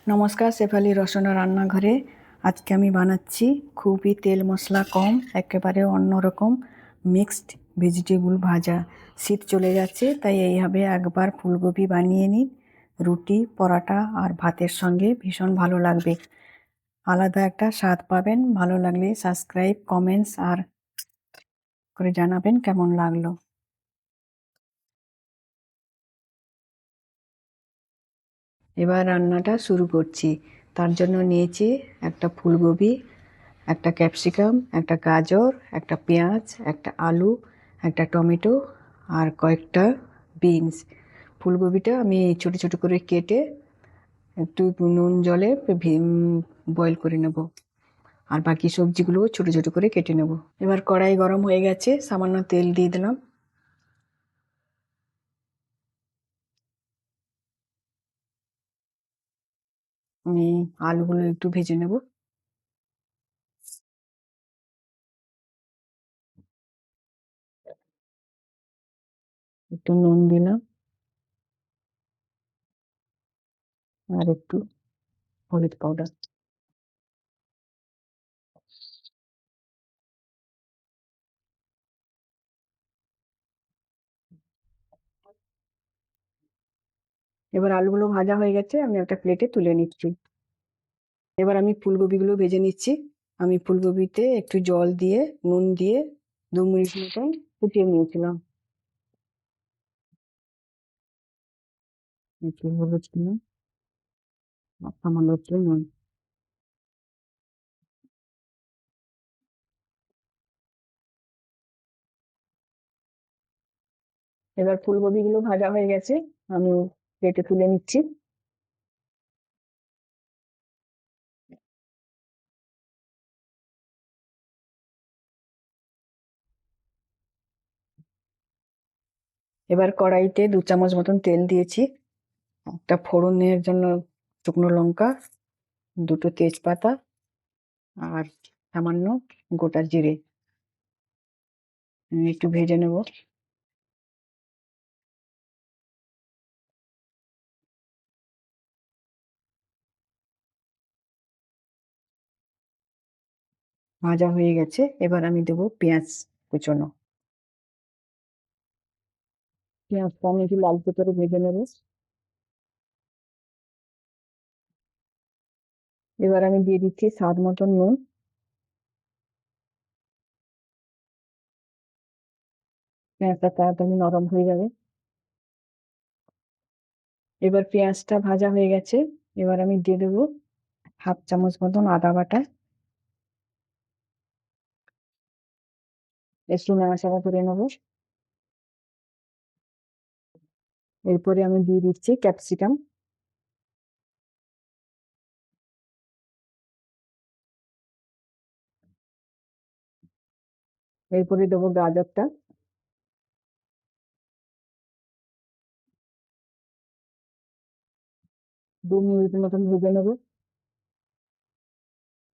নমস্কার, শেফালি রসনা রান্নাঘরে। আজকে আমি বানাচ্ছি খুবই তেল মশলা কম, একেবারে অন্যরকম মিক্সড ভেজিটেবল ভাজা। শীত চলে যাচ্ছে, তাই এইভাবে একবার ফুলকপি বানিয়ে নিন। রুটি, পরোটা আর ভাতের সঙ্গে ভীষণ ভালো লাগবে। আলাদা একটা স্বাদ পাবেন। ভালো লাগলে সাবস্ক্রাইব, কমেন্টস আর করে জানাবেন কেমন লাগলো। এবার রান্নাটা শুরু করছি। তার জন্য নিয়েছি একটা ফুলকপি, একটা ক্যাপসিকাম, একটা গাজর, একটা পেঁয়াজ, একটা আলু, একটা টমেটো আর কয়েকটা বিনস। ফুলকপিটা আমি ছোট ছোট করে কেটে একটু নুন জলে বয়েল করে নেব, আর বাকি সবজিগুলো ছোট ছোট করে কেটে নেব। এবার কড়াই গরম হয়ে গেছে, সামান্য তেল দিয়ে দিলাম। আমি আলুগুলো একটু ভেজে নেব। একটু নুন দিলাম আর একটু হলুদ পাউডার। এবার আলুগুলো ভাজা হয়ে গেছে, আমি একটা প্লেটে তুলে নিচ্ছি। এবার আমি ফুলকপিগুলো ভেজে নিচ্ছি। আমি ফুলকপিতে একটু জল দিয়ে নুন দিয়ে 2 মিনিট মতন ফুটিয়ে নিয়েছিলাম। একটু হলুদ দিলাম আর সামান্য একটু নুন। এবার ফুলকপিগুলো ভাজা হয়ে গেছে, আমি প্লেটে তুলে নিচ্ছি। এবার কড়াইতে 2 চামচ মতন তেল দিয়েছি। একটা ফোড়নের জন্য শুকনো লঙ্কা, দুটো তেজপাতা আর সামান্য গোটা জিরে আমি একটু ভেজে নেব। ভাজা হয়ে গেছে, এবার আমি দেবো পেঁয়াজ কুচোনো। পেঁয়াজটা আমি একটু লালচে করে ভেজে নেব। এবার আমি দিয়ে দিচ্ছি স্বাদ মতন নুন। পেঁয়াজটা তাড়াতাড়ি নরম হয়ে যাবে। এবার পেঁয়াজটা ভাজা হয়ে গেছে, এবার আমি দিয়ে দেবো 1/2 চামচ মতন আদা বাটা। একটু নাড়াচাড়া করে নেবো। এরপরে আমি দিয়ে দিচ্ছি ক্যাপসিকাম। এরপরে দেবো গাজরটা। দু মিনিট মতন ভেজে নেবো।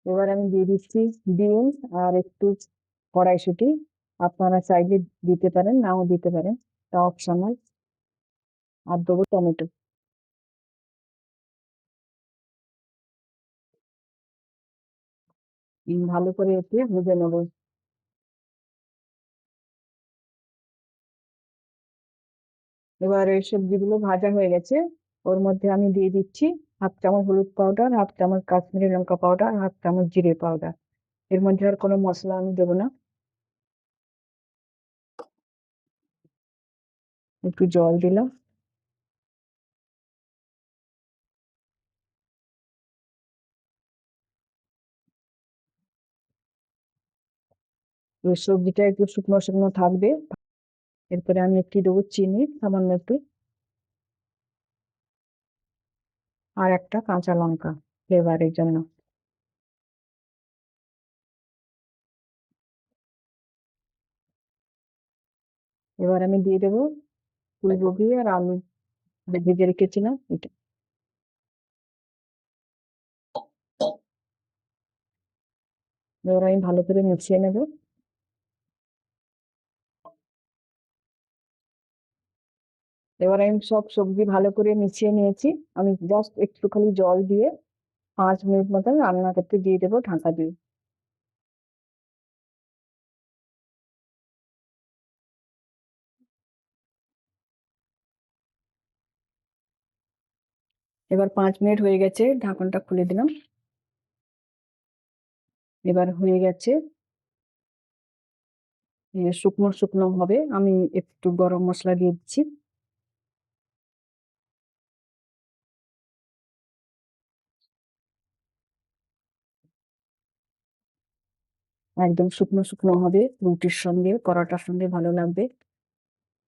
এবার আমি দিয়ে দিচ্ছি বিনস আর একটু কড়াইশুঁটি। আপনারা চাইলে দিতে পারেন, নাও দিতে পারেন, তা অপশনাল। আর দেবো টমেটো। ভালো করে একটু ভেজে নেবো। এবার এই সবজিগুলো ভাজা হয়ে গেছে, ওর মধ্যে আমি দিয়ে দিচ্ছি 1/2 চামচ হলুদ পাউডার, 1/2 চামচ কাশ্মীরি লঙ্কা পাউডার, 1/2 চামচ জিরে পাউডার। এর মধ্যে আর কোনো মশলা আমি দেবো না। একটু জল দিলাম। এবার সবজিটা একটু শুকনো শুকনো থাকবে। এরপরে আমি একটু দেবো চিনি, সামান্য একটু, আর একটা কাঁচা লঙ্কা ফ্লেভারের জন্য। এবার আমি দিয়ে দেবো ফুলকপি আর আলু যে ভেজে রেখেছিলাম এটা। এবার আমি ভালো করে মিশিয়ে নেবো। এবার আমি সব সবজি ভালো করে মিশিয়ে নিয়েছি। আমি জাস্ট একটুখানি জল দিয়ে 5 মিনিট মতন রান্না করতে দিয়ে দেবো ঢাকা দিয়ে। এবার 5 মিনিট হয়ে গেছে, ঢাকনটা খুলে দিলাম। এবার হয়ে গেছে, শুকনো শুকনো হবে। আমি একটু গরম মশলা দিয়ে দিচ্ছি। একদম শুকনো শুকনো হবে, রুটির সঙ্গে পরোটার সঙ্গে ভালো লাগবে।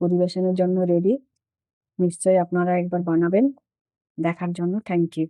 পরিবেশনের জন্য রেডি। নিশ্চয়ই আপনারা একবার বানাবেন। দেখার জন্য থ্যাংক ইউ।